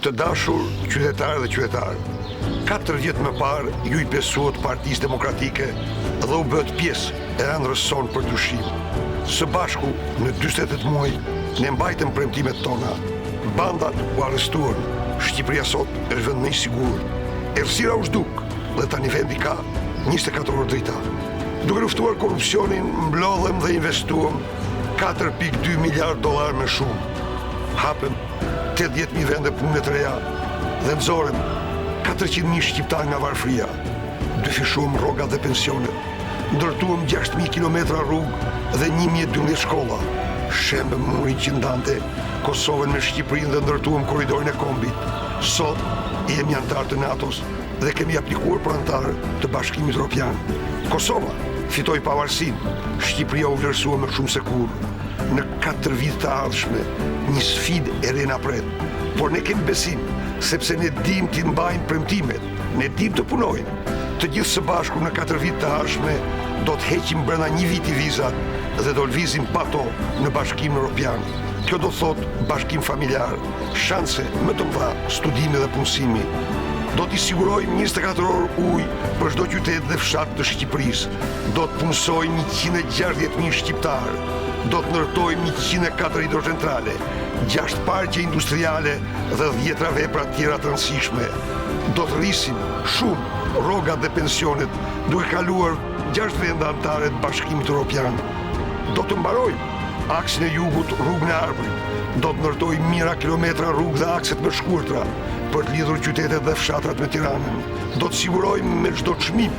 Të dashur qytetarë dhe qytetarë, 4 vjet më parë ju i besuat Partisë Demokratike dhe u bët pjesë e ëndrrës sonë për dyshim. Së bashku, në 48 muaj, ne mbajtëm premtimet tona. Bandat u arrestuan, Shqipëria sot është vend më i sigurt. Errësira u zhduk dhe tani vendi ka 24 orë drita. Duke luftuar korrupsionin, mblodhem dhe investuam 4.2 miliard dollar me shumë. Hapëm 80.000 vende pune të reja dhe nxorëm 400.000 shqiptar nga varfëria. Dyfishuam rrogat dhe pensionet. Ndërtuam 6.000 kilometra rrugë dhe 1.012 shkolla. Shembëm murin që ndante Kosovën me Shqipërinë dhe ndërtuam korridorin e kombit. Sot jemi antar të NATO-s dhe kemi aplikuar për antar të Bashkimit Evropian. Kosova fitoi pavarësinë, Shqipëria u vlerësua më shumë se kurrë. Në 4 vite të ardhshme, një sfidë e re na pret, por ne kemi besim, sepse ne dim t'i mbajmë premtimet, ne dim të punojmë. Të gjithë së bashku në 4 vite të ardhshme do të heqim brenda një viti vizat dhe do lëvizim pa to në Bashkimin Evropian. Kjo do thot bashkim familjar, shanse më të mëdha, studime dhe punësimi. Do t'i sigurojmë 24 orë ujë për çdo qytet dhe fshat të Shqipërisë. Do të punësojmë 160.000 shqiptarë. Do të ndërtojmë 104 hidrocentrale, 6 parqe industriale dhe 10 vepra tjera të rëndësishme. Do të rrisim shumë rrogat dhe pensionet, duke kaluar 6 vende anëtare të Bashkimit Evropian. Do të mbarojmë aksin e jugut, rrugën e Arbërit. Do të ndërtojmë mijëra kilometra rrugë dhe akset më shkurtra për të lidhur qytetet dhe fshatrat me Tiranën. Do të sigurojmë me çdo çmim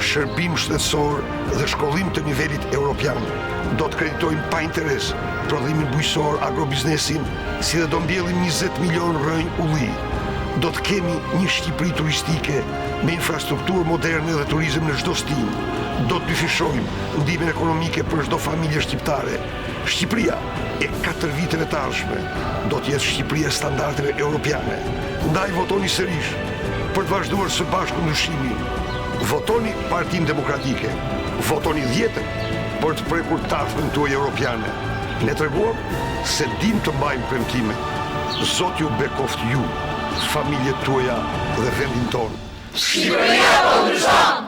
shërbim shtetësor dhe shkollim të nivelit evropian. Do të kreditojmë pa interes prodhimin bujqësor, agrobiznesin, si dhe do mbjellim 20 milion rënj ulli. Do të kemi një Shqipëri turistike me infrastrukturë moderne dhe turizëm në çdo stin. Do të dyfishojmë ndihmën ekonomike për çdo familje shqiptare. Shqipëria e 4 viteve të ardhshme do të jetë Shqipëria e standardeve europiane. Ndaj votoni sërish për të vazhduar së bashku ndryshimin. Votoni Partinë Demokratike. Votoni 10 për të prekur tafën tuaj europiane. Ne treguam se dim të mbajmë premtimet. Zoti ju bekoft ju, familjet tuaja dhe vendin tonë. Shqipëria po ndryshon!